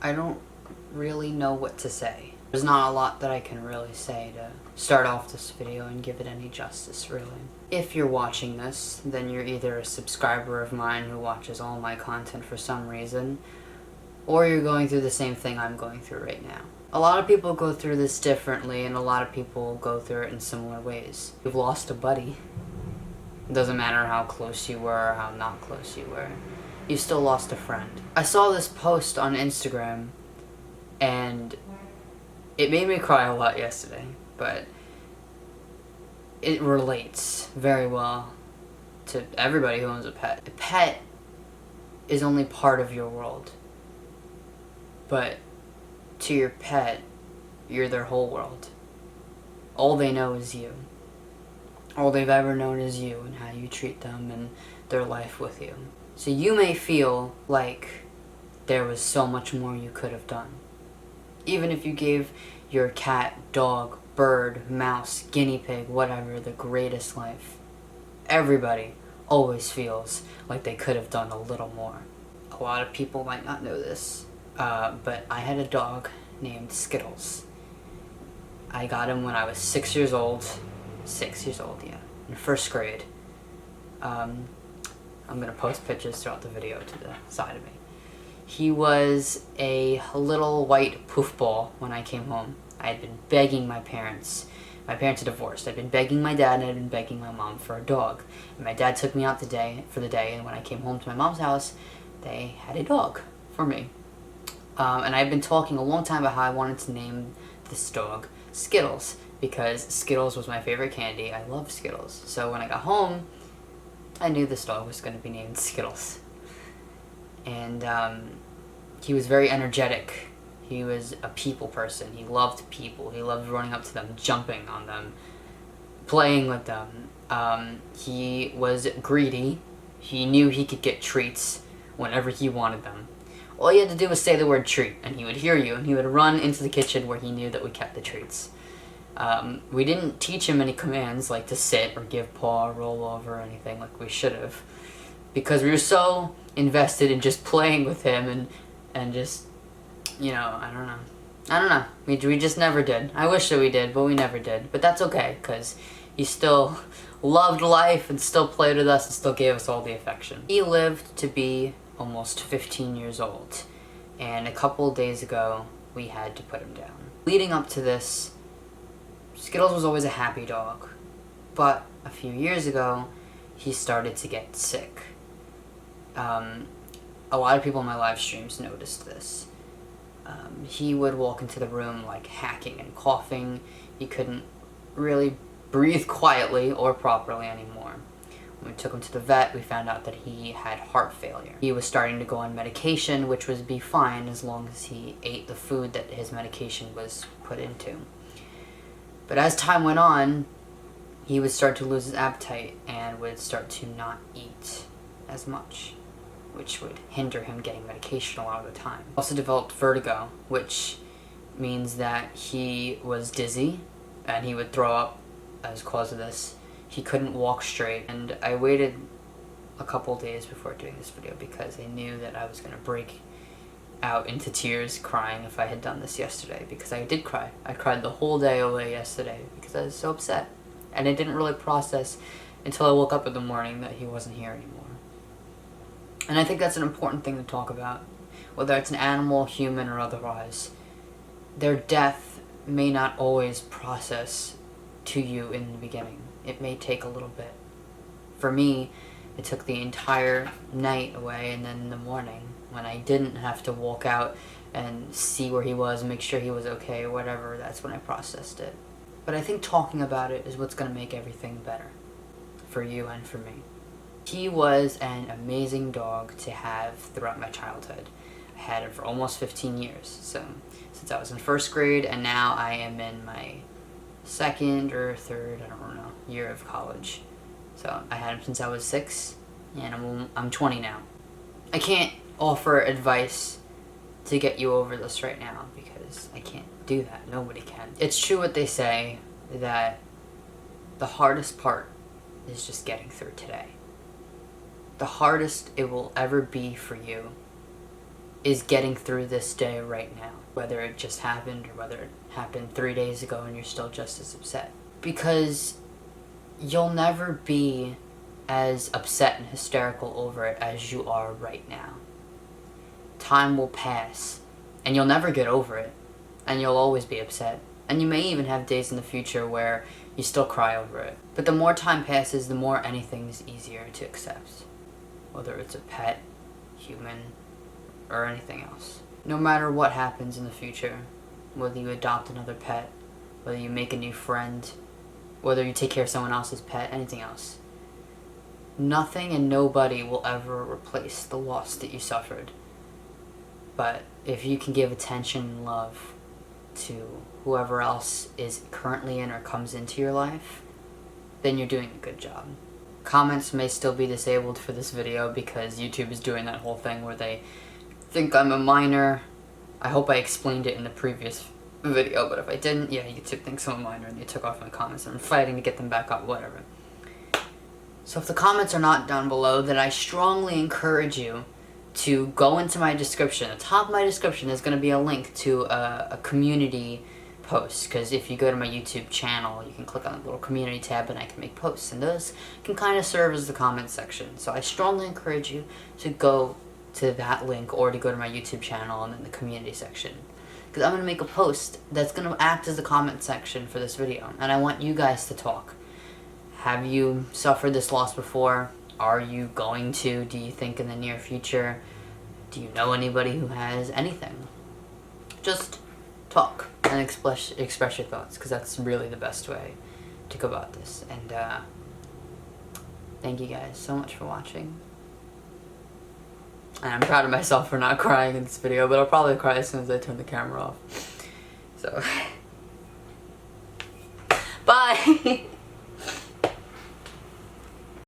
I don't really know what to say. There's not a lot that I can really say to start off this video and give it any justice, really. If you're watching this, then you're either a subscriber of mine who watches all my content for some reason, or you're going through the same thing I'm going through right now. A lot of people go through this differently, and a lot of people go through it in similar ways. You've lost a buddy. It doesn't matter how close you were or how not close you were. You still lost a friend. I saw this post on Instagram, and it made me cry a lot yesterday, but it relates very well to everybody who owns a pet. A pet is only part of your world, but to your pet, you're their whole world. All they know is you. All they've ever known is you and how you treat them and their life with you. So you may feel like there was so much more you could have done. Even if you gave your cat, dog, bird, mouse, guinea pig, whatever, the greatest life. Everybody always feels like they could have done a little more. A lot of people might not know this, but I had a dog named Skittles. I got him when I was 6 years old. 6 years old, yeah. In first grade. I'm gonna post pictures throughout the video to the side of me. He was a little white poof ball when I came home. I had been begging my parents. My parents are divorced. I'd been begging my dad and I'd been begging my mom for a dog. And my dad took me out for the day, and when I came home to my mom's house, they had a dog for me. And I've been talking a long time about how I wanted to name this dog Skittles, because Skittles was my favorite candy. I love Skittles. So when I got home, I knew this dog was going to be named Skittles. And he was very energetic. He was a people person. He loved people. He loved running up to them, jumping on them, playing with them. He was greedy. He knew he could get treats whenever he wanted them. All you had to do was say the word treat, and he would hear you, and he would run into the kitchen where he knew that we kept the treats. We didn't teach him any commands like to sit or give paw or roll over or anything like we should have, because we were so invested in just playing with him and just, you know, I don't know. We just never did. I wish that we did, but we never did. But that's okay, because he still loved life and still played with us and still gave us all the affection. He lived to be almost 15 years old, and a couple of days ago, we had to put him down. Leading up to this, Skittles was always a happy dog, but a few years ago, he started to get sick. A lot of people in my live streams noticed this. He would walk into the room like hacking and coughing. He couldn't really breathe quietly or properly anymore. When we took him to the vet, we found out that he had heart failure. He was starting to go on medication, which would be fine as long as he ate the food that his medication was put into. But as time went on, he would start to lose his appetite and would start to not eat as much, which would hinder him getting medication a lot of the time. He also developed vertigo, which means that he was dizzy and he would throw up as cause of this. He couldn't walk straight, and I waited a couple days before doing this video because I knew that I was going to break out into tears crying if I had done this yesterday, because I did cry. I cried the whole day away yesterday because I was so upset, and I didn't really process until I woke up in the morning that he wasn't here anymore. And I think that's an important thing to talk about, whether it's an animal, human, or otherwise. Their death may not always process to you in the beginning. It may take a little bit. For me, it took the entire night away, and then in the morning, when I didn't have to walk out and see where he was, make sure he was okay or whatever, that's when I processed it. But I think talking about it is what's going to make everything better for you and for me. He was an amazing dog to have throughout my childhood. I had him for almost 15 years, so since I was in first grade, and now I am in my second or third, I don't know, year of college. So I had him since I was 6, and I'm 20 now. I can't offer advice to get you over this right now because I can't do that. Nobody can. It's true what they say, that the hardest part is just getting through today. The hardest it will ever be for you is getting through this day right now, whether it just happened or whether it happened 3 days ago and you're still just as upset. Because you'll never be as upset and hysterical over it as you are right now. Time will pass, and you'll never get over it, and you'll always be upset. And you may even have days in the future where you still cry over it. But the more time passes, the more anything is easier to accept. Whether it's a pet, human, or anything else. No matter what happens in the future, whether you adopt another pet, whether you make a new friend, whether you take care of someone else's pet, anything else, nothing and nobody will ever replace the loss that you suffered. But if you can give attention and love to whoever else is currently in or comes into your life, then you're doing a good job. Comments may still be disabled for this video because YouTube is doing that whole thing where they think I'm a minor. I hope I explained it in the previous video, but if I didn't, yeah, YouTube thinks I'm a minor and they took off my comments and I'm fighting to get them back up, whatever. So if the comments are not down below, then I strongly encourage you to go into my description. At the top of my description is going to be a link to a community post, because if you go to my YouTube channel, you can click on the little community tab and I can make posts, and those can kind of serve as the comment section. So I strongly encourage you to go to that link or to go to my YouTube channel and then the community section, because I'm going to make a post that's going to act as the comment section for this video, and I want you guys to talk. Have you suffered this loss before? Are you going to? Do you think in the near future? Do you know anybody who has? Anything. Just talk and express your thoughts, because that's really the best way to go about this. And thank you guys so much for watching. And I'm proud of myself for not crying in this video, but I'll probably cry as soon as I turn the camera off. So, bye!